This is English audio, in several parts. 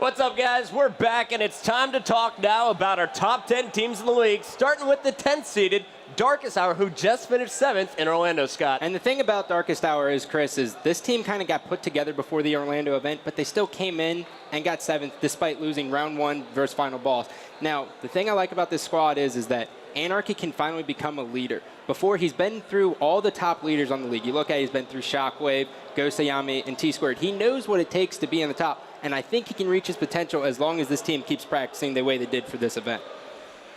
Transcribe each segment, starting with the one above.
What's up, guys? We're back, and it's time to talk now about our top 10 teams in the league, starting with the 10th-seeded Darkest Hour, who just finished 7th in Orlando, Scott. And the thing about Darkest Hour is, Chris, is this team kind of got put together before the Orlando event, but they still came in and got 7th despite losing round 1 versus final boss. Now, the thing I like about this squad is that Anarchy can finally become a leader. Before, he's been through all the top leaders on the league. You look at it, he's been through Shockwave, Gosayami, and T-Squared. He knows what it takes to be on the top, and I think he can reach his potential as long as this team keeps practicing the way they did for this event.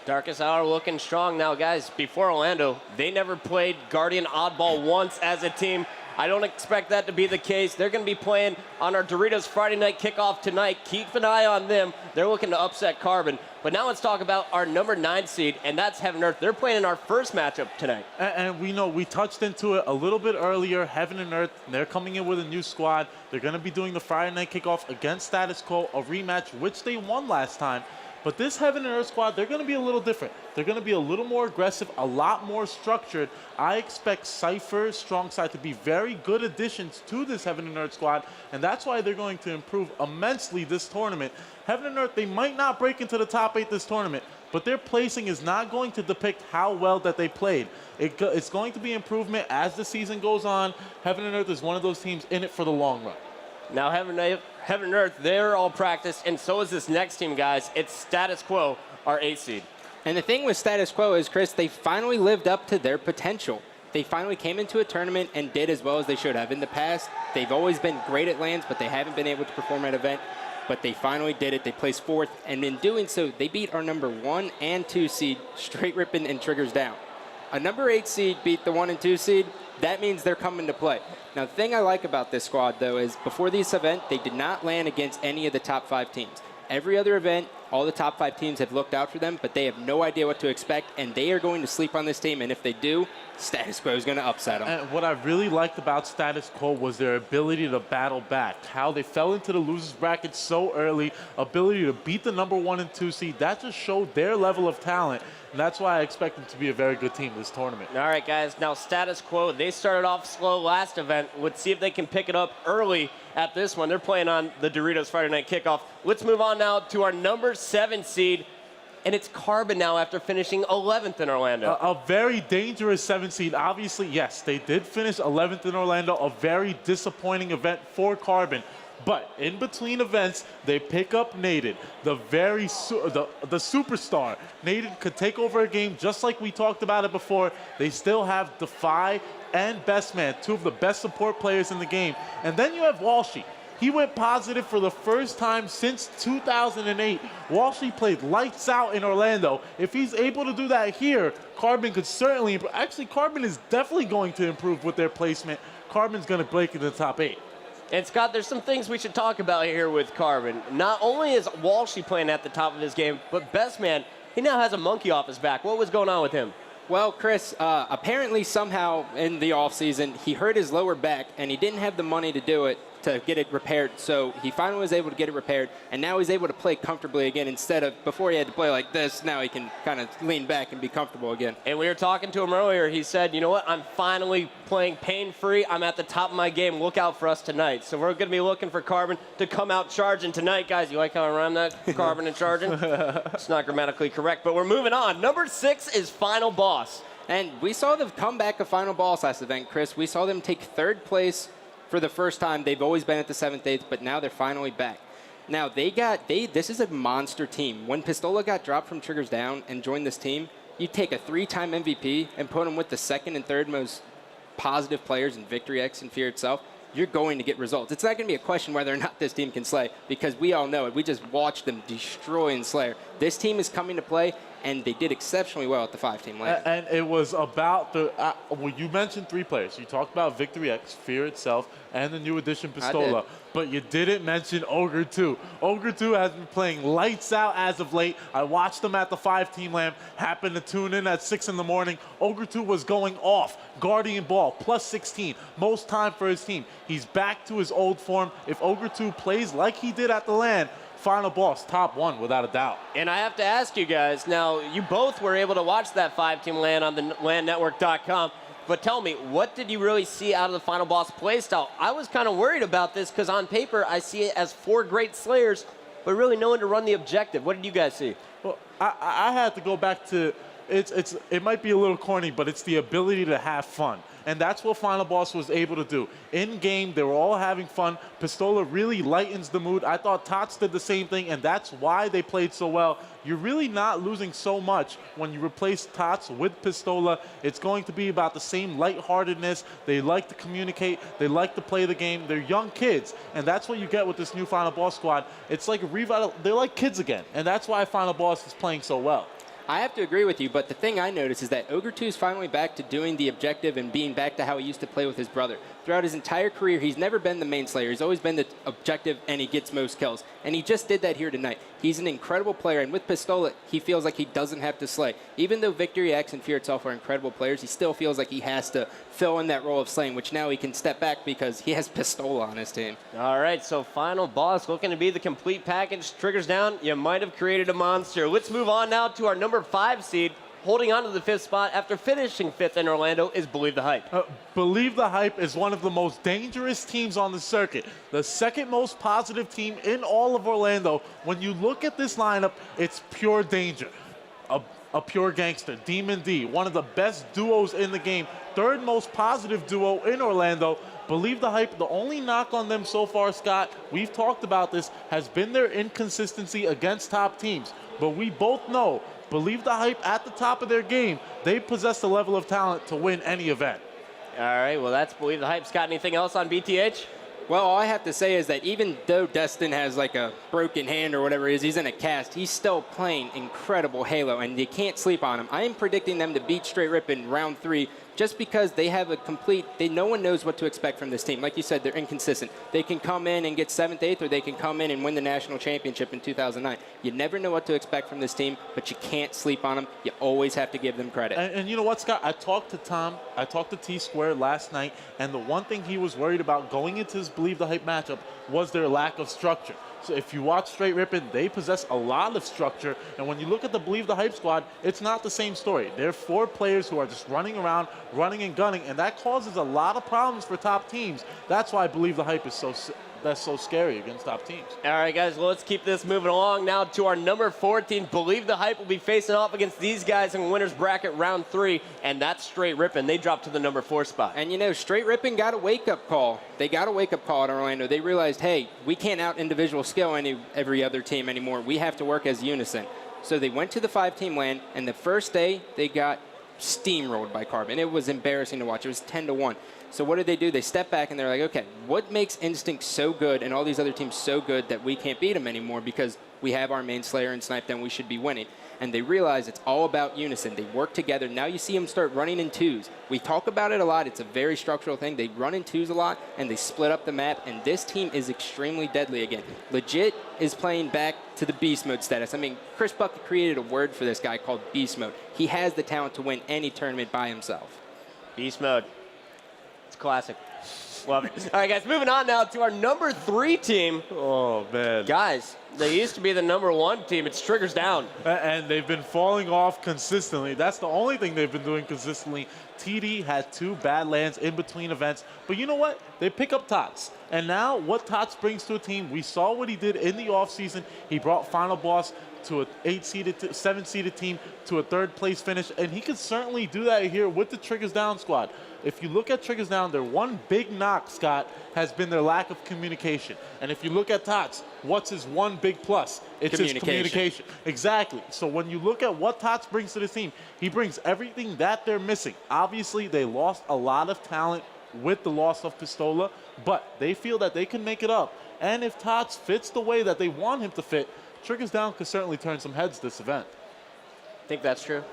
Darkest Hour looking strong now, guys. Before Orlando, they never played Guardian Oddball once as a team. I don't expect that to be the case. They're going to be playing on our Doritos Friday night kickoff tonight. Keep an eye on them. They're looking to upset Carbon. But now let's talk about our number 9 seed, and that's Heaven and Earth. They're playing in our first matchup tonight. And we know we touched into it a little bit earlier. Heaven and Earth, they're coming in with a new squad. They're going to be doing the Friday night kickoff against Status Quo, a rematch which they won last time. But this Heaven and Earth squad, they're going to be a little different. They're going to be a little more aggressive, a lot more structured. I expect Cypher, Strongside to be very good additions to this Heaven and Earth squad, and that's why they're going to improve immensely this tournament. Heaven and Earth, they might not break into the top 8 this tournament, but their placing is not going to depict how well that they played. It's going to be improvement as the season goes on. Heaven and Earth is one of those teams in it for the long run. Now, Heaven and Earth, they're all practiced, and so is this next team, guys. It's Status Quo, our 8th seed. And the thing with Status Quo is, Chris, they finally lived up to their potential. They finally came into a tournament and did as well as they should have. In the past, they've always been great at lands, but they haven't been able to perform at an event. But they finally did it. They placed 4th, and in doing so, they beat our number 1 and 2 seed, straight ripping and triggers down. A number 8 seed beat the 1 and 2 seed. That means they're coming to play. Now, the thing I like about this squad, though, is before this event, they did not land against any of the top 5 teams. Every other event, all the top 5 teams have looked out for them, but they have no idea what to expect, and they are going to sleep on this team, and if they do, Status Quo is going to upset them. And what I really liked about Status Quo was their ability to battle back, how they fell into the losers bracket so early, ability to beat the number 1 and 2 seed. That just showed their level of talent, and that's why I expect them to be a very good team this tournament. All right, guys. Now, Status Quo, they started off slow last event. Let's see if they can pick it up early at this one. They're playing on the Doritos Friday night kickoff. Let's move on now to our number 7 seed, and it's Carbon now after finishing 11th in Orlando. A very dangerous 7 seed. Obviously, yes, they did finish 11th in Orlando, a very disappointing event for Carbon. But in between events, they pick up Nated, the superstar. Nated could take over a game just like we talked about it before. They still have Defy and Best Man, 2 of the best support players in the game. And then you have Walshy. He went positive for the first time since 2008. Walshy played lights out in Orlando. If he's able to do that here, Carbon could certainly improve. Actually, Carbon is definitely going to improve with their placement. Carbon's going to break into the top 8. And, Scott, there's some things we should talk about here with Carbon. Not only is Walshy playing at the top of his game, but Best Man, he now has a monkey off his back. What was going on with him? Well, Chris, apparently somehow in the offseason, he hurt his lower back, and he didn't have the money to do it, to get it repaired. So he finally was able to get it repaired, and now he's able to play comfortably again instead of before he had to play like this. Now he can kind of lean back and be comfortable again. And we were talking to him earlier. He said, you know what, I'm finally playing pain-free. I'm at the top of my game. Look out for us tonight. So we're going to be looking for Carbon to come out charging tonight. Guys, you like how I run that? Carbon and charging? It's not grammatically correct, but we're moving on. Number 6 is Final Boss. And we saw the comeback of Final Boss last event, Chris. We saw them take 3rd place for the first time. They've always been at the 7th, 8th, but now they're finally back. Now, this is a monster team. When Pistola got dropped from Triggers Down and joined this team, you take a 3-time MVP and put him with the 2nd and 3rd most positive players in Victory X and Fear itself, you're going to get results. It's not going to be a question whether or not this team can slay, because we all know it. We just watched them destroy and Slayer. This team is coming to play, and they did exceptionally well at the 5-team land. And it was about the well, you mentioned 3 players. You talked about Victory X, Fear itself, and the new addition Pistola. But you didn't mention Ogre 2. Ogre 2 has been playing lights out as of late. I watched him at the 5-team land. Happened to tune in at 6 in the morning. Ogre 2 was going off. Guardian Ball, plus 16. Most time for his team. He's back to his old form. If Ogre 2 plays like he did at the land, Final Boss, top 1 without a doubt. And I have to ask you guys, now you both were able to watch that 5-team land on the landnetwork.com. But tell me, what did you really see out of the Final Boss playstyle? I was kind of worried about this because on paper, I see it as 4 great Slayers but really knowing to run the objective. What did you guys see? Well, I had to go back to it might be a little corny, but it's the ability to have fun. And that's what Final Boss was able to do. In game, they were all having fun. Pistola really lightens the mood. I thought Tots did the same thing, and that's why they played so well. You're really not losing so much when you replace Tots with Pistola. It's going to be about the same lightheartedness. They like to communicate. They like to play the game. They're young kids, and that's what you get with this new Final Boss squad. It's like a revital. They're like kids again, and that's why Final Boss is playing so well. I have to agree with you, but the thing I noticed is that Ogre 2 is finally back to doing the objective and being back to how he used to play with his brother. Throughout his entire career, he's never been the main slayer. He's always been the objective, and he gets most kills. And he just did that here tonight. He's an incredible player, and with Pistola, he feels like he doesn't have to slay. Even though Victory X and Fear Itself are incredible players, he still feels like he has to fill in that role of slaying, which now he can step back because he has Pistola on his team. All right, so Final Boss looking to be the complete package. Triggers down, you might have created a monster. Let's move on now to our number 5 seed. Holding on to the 5th spot after finishing 5th in Orlando is Believe the Hype. Believe the Hype is one of the most dangerous teams on the circuit. The second most positive team in all of Orlando. When you look at this lineup, it's pure danger. A pure gangster, Demon D, one of the best duos in the game. Third most positive duo in Orlando. Believe the Hype, the only knock on them so far, Scott, we've talked about this, has been their inconsistency against top teams. But we both know, Believe the Hype at the top of their game, they possess the level of talent to win any event. All right, well, that's Believe the Hype. Scott, anything else on BTH? Well, all I have to say is that even though Destin has like a broken hand or whatever it is, he's in a cast, he's still playing incredible Halo, and you can't sleep on him. I am predicting them to beat Straight Rip in round 3 just because they have a complete, no one knows what to expect from this team. Like you said, they're inconsistent. They can come in and get 7th, 8th, or they can come in and win the national championship in 2009. You never know what to expect from this team, but you can't sleep on them. You always have to give them credit. And you know what, Scott? I talked to Tom, I talked to T-Square last night, and the one thing he was worried about going into his Believe the Hype matchup was their lack of structure. So if you watch Straight Rippin', they possess a lot of structure. And when you look at the Believe the Hype squad, it's not the same story. They're 4 players who are just running around, running and gunning, and that causes a lot of problems for top teams. That's why Believe the Hype is so scary against top teams. All right, guys, well, let's keep this moving along now to our number 14. Believe the Hype will be facing off against these guys in winner's bracket round 3, and that's Straight Rippin'. They dropped to the number 4 spot. And, you know, Straight Rippin' got a wake-up call. They got a wake-up call at Orlando. They realized, hey, we can't out-individual skill every other team anymore. We have to work as unison. So they went to the 5-team LAN, and the first day they got steamrolled by Carbon. It was embarrassing to watch. It was 10-1. So what did they do? They stepped back and they're like, okay, what makes Instinct so good and all these other teams so good that we can't beat them anymore because we have our main Slayer and Snipe, then we should be winning. And they realize it's all about unison. They work together. Now you see them start running in 2s. We talk about it a lot. It's a very structural thing. They run in 2s a lot, and they split up the map, and this team is extremely deadly again. Legit is playing back to the beast mode status. I mean, Chris Puckett created a word for this guy called beast mode. He has the talent to win any tournament by himself. Beast mode. It's classic. Love it. All right, guys, moving on now to our number 3 team. Oh, man. Guys, they used to be the number 1 team. It's Triggers down. And they've been falling off consistently. That's the only thing they've been doing consistently. TD had 2 bad lands in between events. But you know what? They pick up Tots. And now what Tots brings to a team, we saw what he did in the offseason. He brought Final Boss to a 7-seeded team to a 3rd place finish. And he could certainly do that here with the Triggers Down squad. If you look at Triggers Down, their one big knock, Scott, has been their lack of communication. And if you look at Tots, what's his one big plus? It's his communication. Exactly. So when you look at what Tots brings to the team, he brings everything that they're missing. Obviously, they lost a lot of talent with the loss of Pistola, but they feel that they can make it up. And if Tots fits the way that they want him to fit, Triggers Down could certainly turn some heads this event. Think that's true?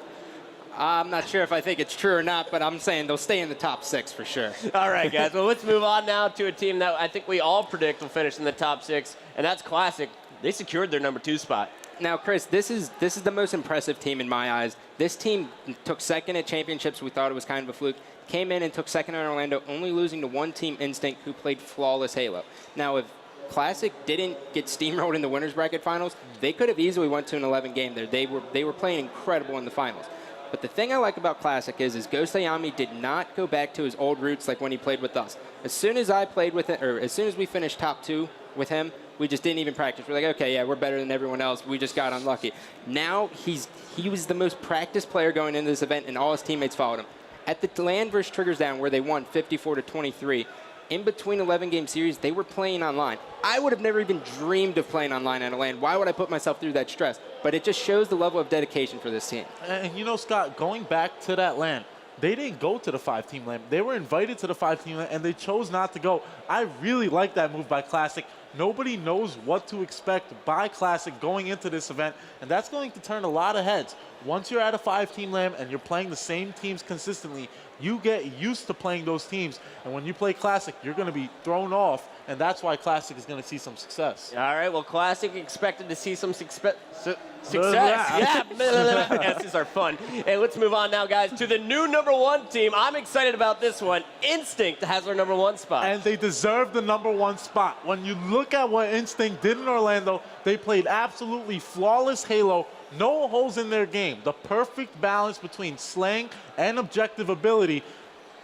I'm not sure if I think it's true or not, but I'm saying they'll stay in the top 6 for sure. All right, guys. Well, let's move on now to a team that I think we all predict will finish in the top 6, and that's Classic. They secured their number 2 spot. Now, Chris, this is the most impressive team in my eyes. This team took 2nd at championships. We thought it was kind of a fluke. Came in and took 2nd in Orlando, only losing to one team, Instinct, who played flawless Halo. Now, if Classic didn't get steamrolled in the winners bracket finals, they could have easily went to an 11-game there. They were playing incredible in the finals. But the thing I like about Classic is Ghost Ayami did not go back to his old roots like when he played with us. As soon as I played with it, or as soon as we finished top 2 with him, We just didn't even practice. We're like, okay, yeah, we're better than everyone else. We just got unlucky. Now he was the most practiced player going into this event, and all his teammates followed him. At the LAN versus Triggers Down, where they won 54-23, in between 11-game series, they were playing online. I would have never even dreamed of playing online at a LAN. Why would I put myself through that stress? But it just shows the level of dedication for this team. And you know, Scott, going back to that LAN, they didn't go to the 5-team LAN. They were invited to the 5-team LAN, and they chose not to go. I really like that move by Classic. Nobody knows what to expect by Classic going into this event, and that's going to turn a lot of heads. Once you're at a 5-team LAN and you're playing the same teams consistently, you get used to playing those teams, and when you play Classic, you're going to be thrown off, and that's why Classic is going to see some success. All right, well, Classic expected to see some success. Yeah, S's are fun. Hey, let's move on now, guys, to the new #1 team. I'm excited about this one. Instinct has their #1 spot. And they deserve the #1 spot. When you look at what Instinct did in Orlando, they played absolutely flawless Halo, no holes in their game. The perfect balance between slang and objective ability.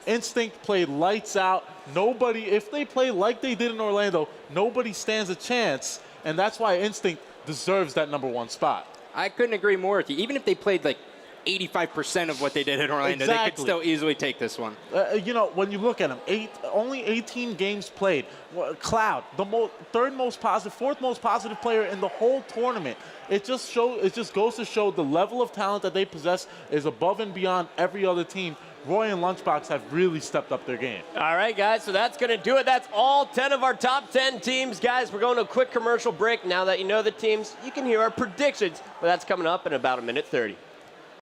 Instinct played lights out. Nobody, if they play like they did in Orlando, nobody stands a chance. And that's why Instinct deserves that #1 spot. I couldn't agree more with you. Even if they played like 85% of what they did in Orlando, Exactly. they could still easily take this one. You know, when you look at them, only 18 games played. Cloud, the fourth most positive player in the whole tournament. It just goes to show the level of talent that they possess is above and beyond every other team. Roy and Lunchbox have really stepped up their game. All right, guys, so that's going to do it. That's all 10 of our top 10 teams. Guys, we're going to a quick commercial break. Now that you know the teams, you can hear our predictions, but that's coming up in about 1:30.